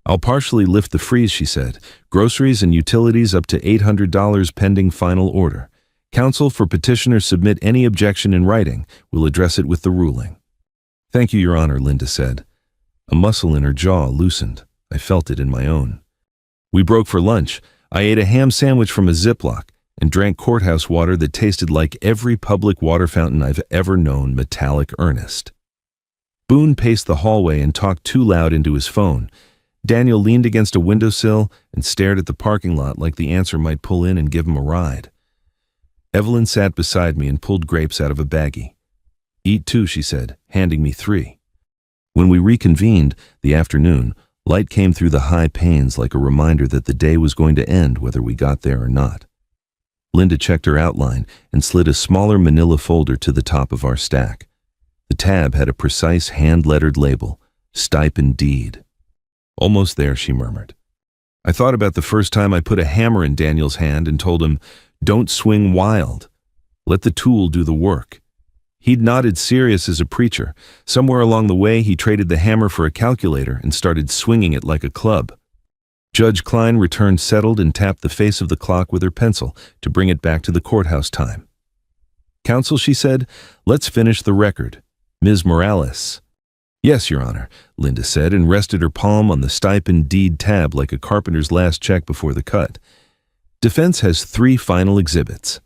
Speaker 1: I'll partially lift the freeze, she said. Groceries and utilities up to $800 pending final order. Counsel for petitioner submit any objection in writing. We'll address it with the ruling. Thank you, Your Honor, Linda said. A muscle in her jaw loosened. I felt it in my own. We broke for lunch. I ate a ham sandwich from a Ziploc and drank courthouse water that tasted like every public water fountain I've ever known, metallic earnest. Boone paced the hallway and talked too loud into his phone. Daniel leaned against a windowsill and stared at the parking lot like the answer might pull in and give him a ride. Evelyn sat beside me and pulled grapes out of a baggie. Eat two, she said, handing me 3. When we reconvened, the afternoon, light came through the high panes like a reminder that the day was going to end whether we got there or not. Linda checked her outline and slid a smaller manila folder to the top of our stack. The tab had a precise hand-lettered label, Stipend Deed. Almost there, she murmured. I thought about the first time I put a hammer in Daniel's hand and told him, don't swing wild. Let the tool do the work. He'd nodded serious as a preacher. Somewhere along the way, he traded the hammer for a calculator and started swinging it like a club. Judge Klein returned settled and tapped the face of the clock with her pencil to bring it back to the courthouse time. Counsel, she said, let's finish the record. Ms. Morales. Yes, Your Honor, Linda said, and rested her palm on the stipend deed tab like a carpenter's last check before the cut. Defense has 3 final exhibits.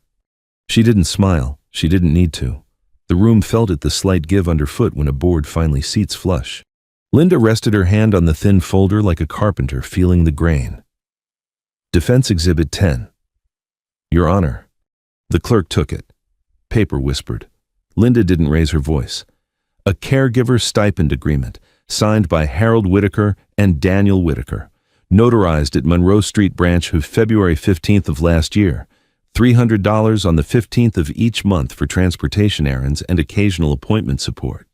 Speaker 1: She didn't smile. She didn't need to. The room felt it the slight give underfoot when a board finally seats flush. Linda rested her hand on the thin folder like a carpenter feeling the grain. Defense Exhibit 10. Your Honor. The clerk took it. Paper whispered. Linda didn't raise her voice. A caregiver stipend agreement, signed by Harold Whitaker and Daniel Whitaker, notarized at Monroe Street branch of February 15th of last year, $300 on the 15th of each month for transportation errands and occasional appointment support.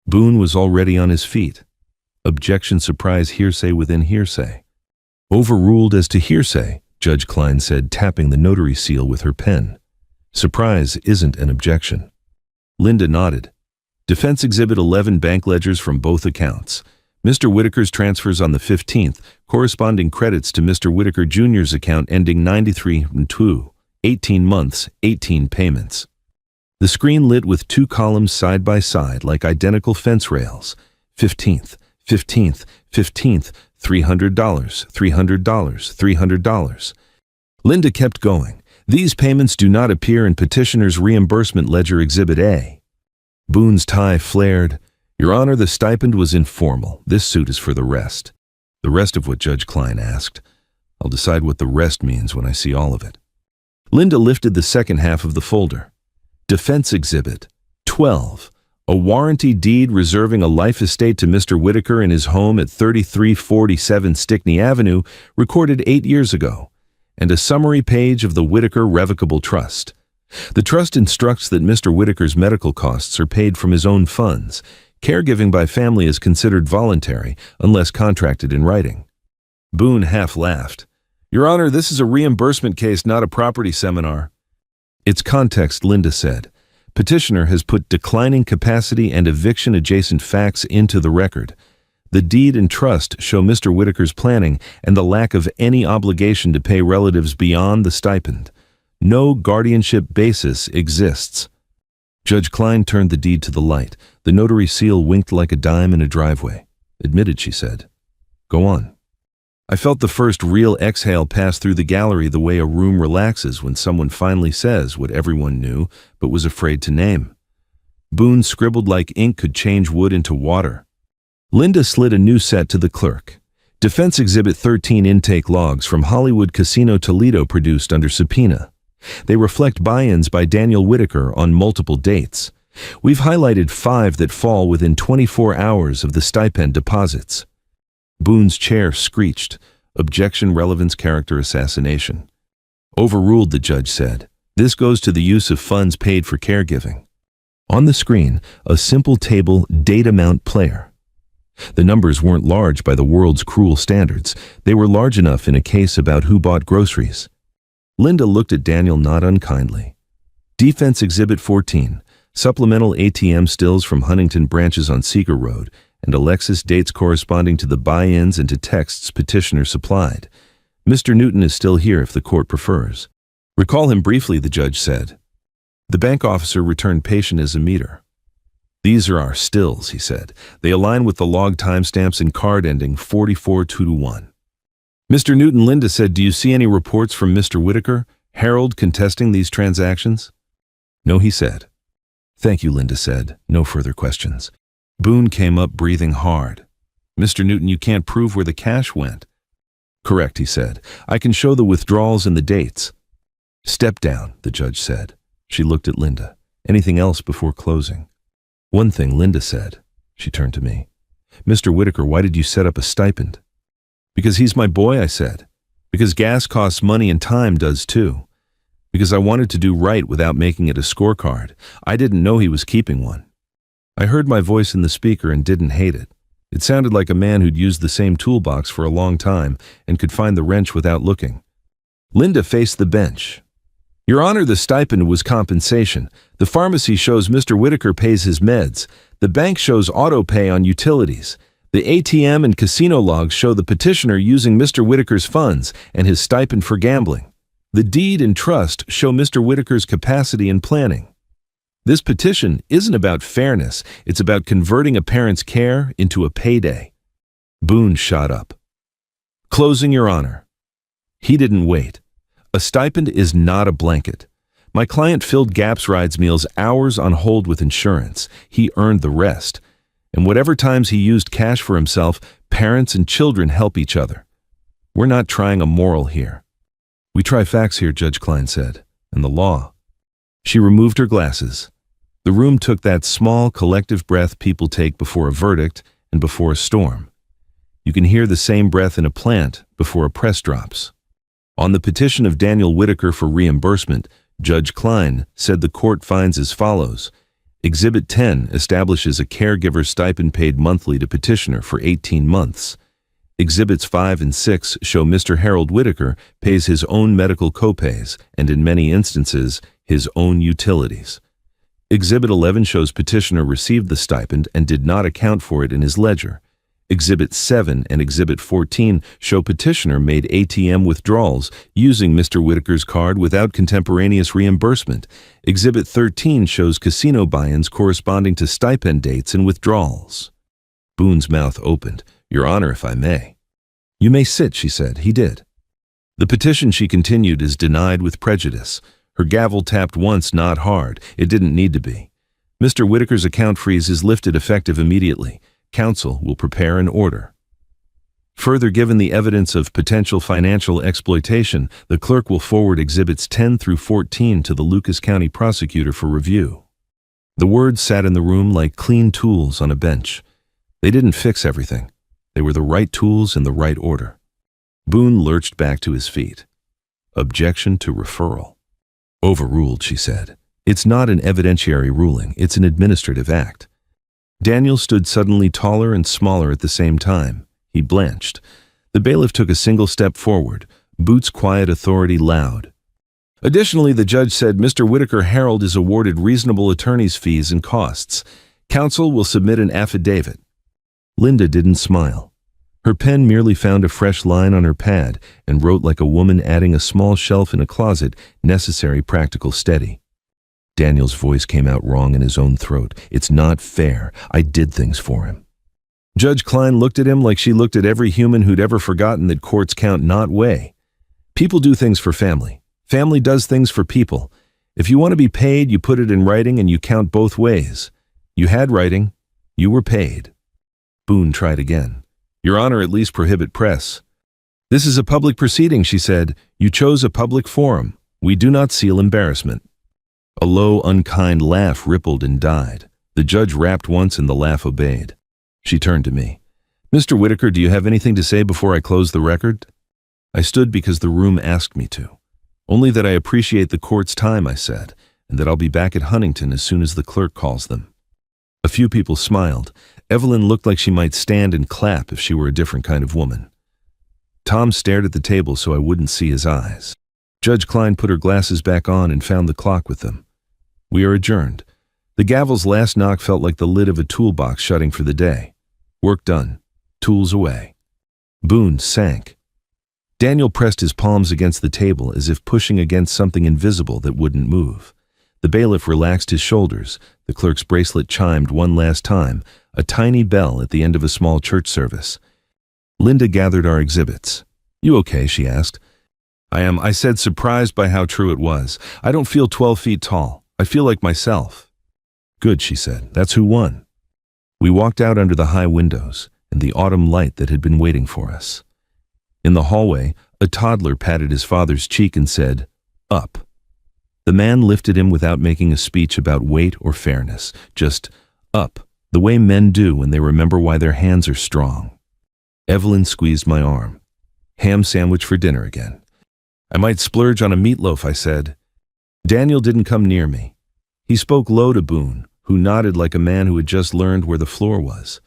Speaker 1: Boone was already on his feet. Objection, surprise, hearsay within hearsay. Overruled as to hearsay, Judge Klein said, tapping the notary seal with her pen. Surprise isn't an objection. Linda nodded. Defense Exhibit 11 bank ledgers from both accounts. Mr. Whitaker's transfers on the 15th, corresponding credits to Mr. Whitaker Jr.'s account ending 93-2, 18 months, 18 payments. The screen lit with 2 columns side by side like identical fence rails. 15th, 15th, 15th, $300, $300, $300. Linda kept going. These payments do not appear in petitioner's reimbursement ledger Exhibit A. Boone's tie flared. Your Honor, the stipend was informal. This suit is for the rest. The rest of what Judge Klein asked. I'll decide what the rest means when I see all of it. Linda lifted the second half of the folder. Defense Exhibit 12. A warranty deed reserving a life estate to Mr. Whitaker in his home at 3347 Stickney Avenue, recorded 8 years ago, and a summary page of the Whitaker Revocable Trust. The trust instructs that Mr. Whitaker's medical costs are paid from his own funds. Caregiving by family is considered voluntary unless contracted in writing. Boone half laughed. Your Honor, this is a reimbursement case, not a property seminar. Its context, Linda said. Petitioner has put declining capacity and eviction-adjacent facts into the record. The deed and trust show Mr. Whitaker's planning and the lack of any obligation to pay relatives beyond the stipend. No guardianship basis exists. Judge Klein turned the deed to the light. The notary seal winked like a dime in a driveway. Admitted, she said. Go on. I felt the first real exhale pass through the gallery the way a room relaxes when someone finally says what everyone knew but was afraid to name. Boone scribbled like ink could change wood into water. Linda slid a new set to the clerk. Defense Exhibit 13 intake logs from Hollywood Casino Toledo produced under subpoena. They reflect buy-ins by Daniel Whitaker on multiple dates. We've highlighted 5 that fall within 24 hours of the stipend deposits. Boone's chair screeched. Objection, relevance, character assassination. Overruled, the judge said. This goes to the use of funds paid for caregiving. On the screen, a simple table date amount player. The numbers weren't large by the world's cruel standards. They were large enough in a case about who bought groceries. Linda looked at Daniel not unkindly. Defense Exhibit 14, supplemental ATM stills from Huntington branches on Seeger Road, and Alexis dates corresponding to the buy-ins and to texts petitioner supplied. Mr. Newton is still here if the court prefers. Recall him briefly, the judge said. The bank officer returned patient as a meter. These are our stills, he said. They align with the log timestamps in card ending 44-2-1. Mr. Newton, Linda said, do you see any reports from Mr. Whitaker, Harold, contesting these transactions? No, he said. Thank you, Linda said. No further questions. Boone came up breathing hard. Mr. Newton, you can't prove where the cash went. Correct, he said. I can show the withdrawals and the dates. Step down, the judge said. She looked at Linda. Anything else before closing? One thing, Linda said. She turned to me. Mr. Whitaker, why did you set up a stipend? Because he's my boy, I said. Because gas costs money and time does too. Because I wanted to do right without making it a scorecard. I didn't know he was keeping one. I heard my voice in the speaker and didn't hate it. It sounded like a man who'd used the same toolbox for a long time and could find the wrench without looking. Linda faced the bench. Your Honor, the stipend was compensation. The pharmacy shows Mr. Whitaker pays his meds. The bank shows auto pay on utilities. The ATM and casino logs show the petitioner using Mr. Whitaker's funds and his stipend for gambling. The deed and trust show Mr. Whitaker's capacity in planning. This petition isn't about fairness. It's about converting a parent's care into a payday. Boone shot up. Closing, Your Honor. He didn't wait. A stipend is not a blanket. My client filled GAPS rides meals hours on hold with insurance. He earned the rest. And whatever times he used cash for himself, parents and children help each other. We're not trying a moral here. We try facts here, Judge Klein said, and the law. She removed her glasses. The room took that small, collective breath people take before a verdict and before a storm. You can hear the same breath in a plant before a press drops. On the petition of Daniel Whitaker for reimbursement, Judge Klein said the court finds as follows. Exhibit 10 establishes a caregiver stipend paid monthly to petitioner for 18 months. Exhibits 5 and 6 show Mr. Harold Whitaker pays his own medical copays and, in many instances, his own utilities. Exhibit 11 shows petitioner received the stipend and did not account for it in his ledger. Exhibit 7 and Exhibit 14 show petitioner made ATM withdrawals using Mr. Whitaker's card without contemporaneous reimbursement. Exhibit 13 shows casino buy-ins corresponding to stipend dates and withdrawals. Boone's mouth opened. Your Honor, if I may. You may sit, she said. He did. The petition, she continued, is denied with prejudice. Her gavel tapped once, not hard. It didn't need to be. Mr. Whitaker's account freeze is lifted effective immediately. Counsel will prepare an order. Further, given the evidence of potential financial exploitation, the clerk will forward Exhibits 10 through 14 to the Lucas County prosecutor for review. The words sat in the room like clean tools on a bench. They didn't fix everything. They were the right tools in the right order. Boone lurched back to his feet. Objection to referral. Overruled, she said. It's not an evidentiary ruling. It's an administrative act. Daniel stood suddenly taller and smaller at the same time. He blanched. The bailiff took a single step forward, boots quiet, authority loud. Additionally, the judge said Mr. Whitaker Harold is awarded reasonable attorney's fees and costs. Counsel will submit an affidavit. Linda didn't smile. Her pen merely found a fresh line on her pad and wrote like a woman adding a small shelf in a closet, necessary, practical, steady. Daniel's voice came out wrong in his own throat. It's not fair. I did things for him. Judge Klein looked at him like she looked at every human who'd ever forgotten that courts count not way. People do things for family. Family does things for people. If you want to be paid, you put it in writing and you count both ways. You had writing. You were paid. Boone tried again. Your Honor, at least prohibit press. This is a public proceeding, she said. You chose a public forum. We do not seal embarrassment. A low, unkind laugh rippled and died. The judge rapped once and the laugh obeyed. She turned to me. Mr. Whitaker, do you have anything to say before I close the record? I stood because the room asked me to. Only that I appreciate the court's time, I said, and that I'll be back at Huntington as soon as the clerk calls them. A few people smiled. Evelyn looked like she might stand and clap if she were a different kind of woman. Tom stared at the table so I wouldn't see his eyes. Judge Klein put her glasses back on and found the clock with them. We are adjourned. The gavel's last knock felt like the lid of a toolbox shutting for the day. Work done. Tools away. Boone sank. Daniel pressed his palms against the table as if pushing against something invisible that wouldn't move. The bailiff relaxed his shoulders. The clerk's bracelet chimed one last time, a tiny bell at the end of a small church service. Linda gathered our exhibits. You okay? She asked. I am, I said, surprised by how true it was. I don't feel 12 feet tall. I feel like myself. Good, she said. That's who won. We walked out under the high windows and the autumn light that had been waiting for us. In the hallway, a toddler patted his father's cheek and said, "Up." The man lifted him without making a speech about weight or fairness, just up, the way men do when they remember why their hands are strong. Evelyn squeezed my arm. Ham sandwich for dinner again. I might splurge on a meatloaf, I said. Daniel didn't come near me. He spoke low to Boone, who nodded like a man who had just learned where the floor was.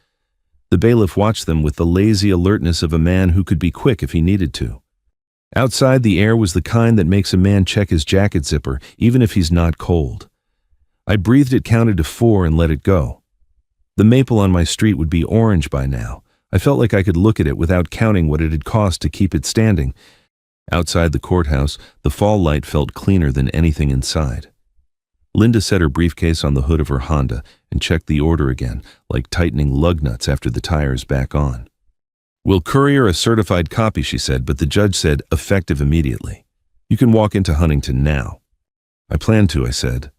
Speaker 1: The bailiff watched them with the lazy alertness of a man who could be quick if he needed to. Outside, the air was the kind that makes a man check his jacket zipper, even if he's not cold. I breathed it, counted to 4, and let it go. The maple on my street would be orange by now. I felt like I could look at it without counting what it had cost to keep it standing. Outside the courthouse, the fall light felt cleaner than anything inside. Linda set her briefcase on the hood of her Honda and checked the order again, like tightening lug nuts after the tire's back on. We'll courier a certified copy, she said, but the judge said effective immediately. You can walk into Huntington now. I plan to, I said.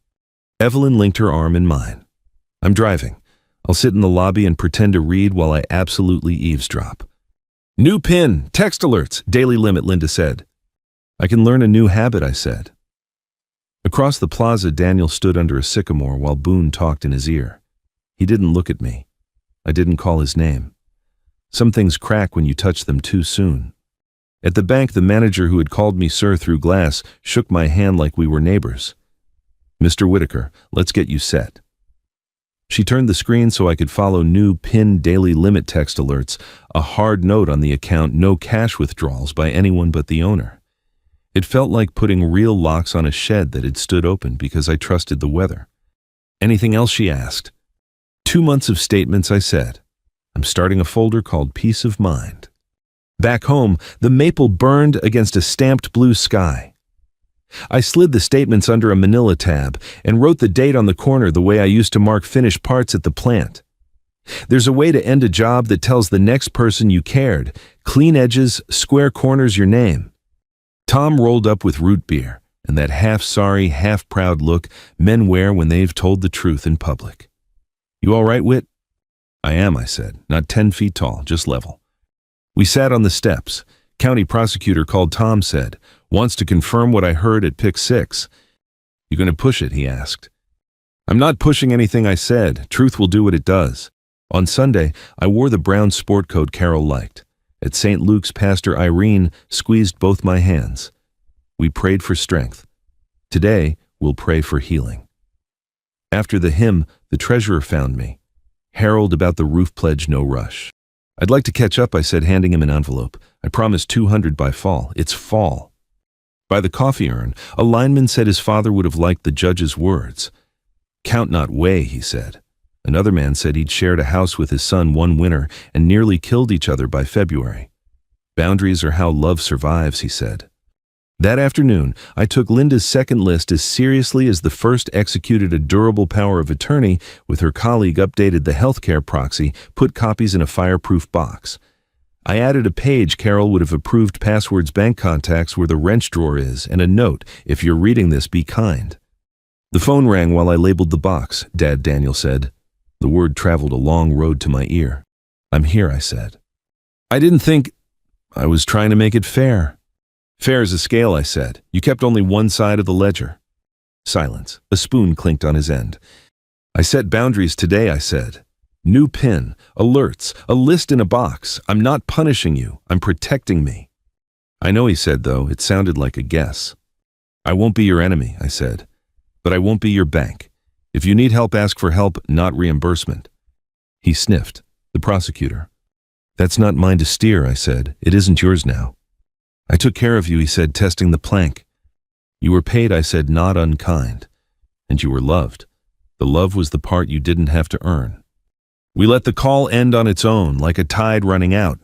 Speaker 1: Evelyn linked her arm in mine. I'm driving. I'll sit in the lobby and pretend to read while I absolutely eavesdrop. New pin, text alerts, daily limit, Linda said. I can learn a new habit, I said. Across the plaza, Daniel stood under a sycamore while Boone talked in his ear. He didn't look at me. I didn't call his name. Some things crack when you touch them too soon. At the bank, the manager who had called me sir through glass shook my hand like we were neighbors. Mr. Whitaker, let's get you set. She turned the screen so I could follow new PIN daily limit text alerts, a hard note on the account, no cash withdrawals by anyone but the owner. It felt like putting real locks on a shed that had stood open because I trusted the weather. Anything else, she asked. 2 months of statements, I said. I'm starting a folder called Peace of Mind. Back home, the maple burned against a stamped blue sky. I slid the statements under a manila tab and wrote the date on the corner the way I used to mark finished parts at the plant. There's a way to end a job that tells the next person you cared. Clean edges, square corners, your name. Tom rolled up with root beer and that half-sorry, half-proud look men wear when they've told the truth in public. You all right, Whit? I am, I said. Not 10 feet tall, just level. We sat on the steps. County prosecutor called Tom, said, wants to confirm what I heard at Pick 6. You going to push it, he asked. I'm not pushing anything, I said. Truth will do what it does. On Sunday, I wore the brown sport coat Carol liked. At St. Luke's, Pastor Irene squeezed both my hands. We prayed for strength. Today, we'll pray for healing. After the hymn, the treasurer found me. Harold about the roof pledge, no rush. I'd like to catch up, I said, handing him an envelope. I promised 200 by fall. It's fall. By the coffee urn, a lineman said his father would have liked the judge's words. Count not weigh, he said. Another man said he'd shared a house with his son one winter and nearly killed each other by February. Boundaries are how love survives, he said. That afternoon, I took Linda's second list as seriously as the first executed a durable power of attorney with her colleague, updated the healthcare proxy, put copies in a fireproof box. I added a page Carol would have approved passwords, bank contacts where the wrench drawer is, and a note, if you're reading this, be kind. The phone rang while I labeled the box, Daniel said. The word traveled a long road to my ear. I'm here, I said. I didn't think... I was trying to make it fair. Fair as a scale, I said. You kept only one side of the ledger. Silence. A spoon clinked on his end. I set boundaries today, I said. New pin, alerts, a list in a box. I'm not punishing you. I'm protecting me. I know, he said, though. It sounded like a guess. I won't be your enemy, I said. But I won't be your bank. If you need help, ask for help, not reimbursement. He sniffed. The prosecutor. That's not mine to steer, I said. It isn't yours now. I took care of you, he said, testing the plank. You were paid, I said, not unkind. And you were loved. The love was the part you didn't have to earn. We let the call end on its own, like a tide running out.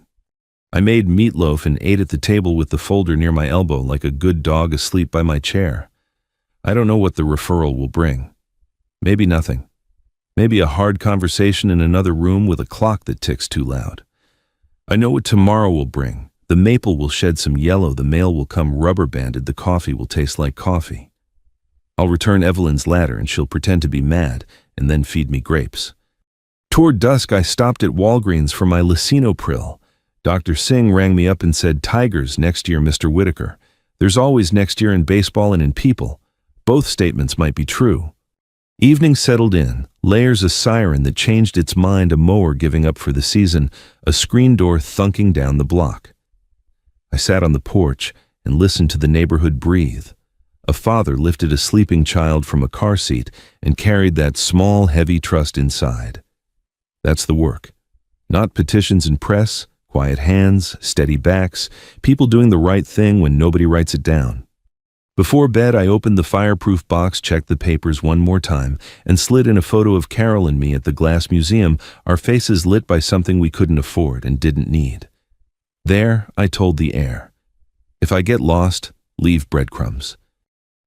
Speaker 1: I made meatloaf and ate at the table with the folder near my elbow like a good dog asleep by my chair. I don't know what the referral will bring. Maybe nothing. Maybe a hard conversation in another room with a clock that ticks too loud. I know what tomorrow will bring. The maple will shed some yellow, the mail will come rubber-banded, the coffee will taste like coffee. I'll return Evelyn's ladder and she'll pretend to be mad and then feed me grapes. Toward dusk, I stopped at Walgreens for my lisinopril. Dr. Singh rang me up and said, Tigers next year, Mr. Whitaker. There's always next year in baseball and in people. Both statements might be true. Evening settled in, layers a siren that changed its mind, a mower giving up for the season, a screen door thunking down the block. I sat on the porch and listened to the neighborhood breathe. A father lifted a sleeping child from a car seat and carried that small, heavy trust inside. That's the work. Not petitions and press, quiet hands, steady backs, people doing the right thing when nobody writes it down. Before bed, I opened the fireproof box, checked the papers one more time, and slid in a photo of Carol and me at the Glass Museum, our faces lit by something we couldn't afford and didn't need. There, I told the air, if I get lost, leave breadcrumbs.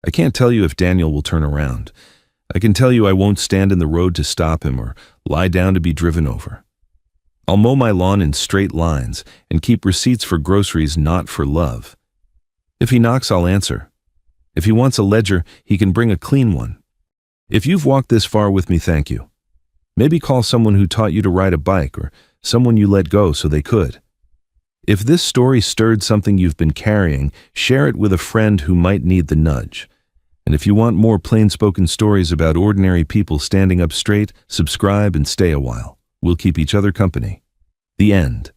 Speaker 1: I can't tell you if Daniel will turn around. I can tell you I won't stand in the road to stop him or lie down to be driven over. I'll mow my lawn in straight lines and keep receipts for groceries, not for love. If he knocks, I'll answer. If he wants a ledger, he can bring a clean one. If you've walked this far with me, thank you. Maybe call someone who taught you to ride a bike or someone you let go so they could. If this story stirred something you've been carrying, share it with a friend who might need the nudge. And if you want more plain-spoken stories about ordinary people standing up straight, subscribe and stay a while. We'll keep each other company. The end.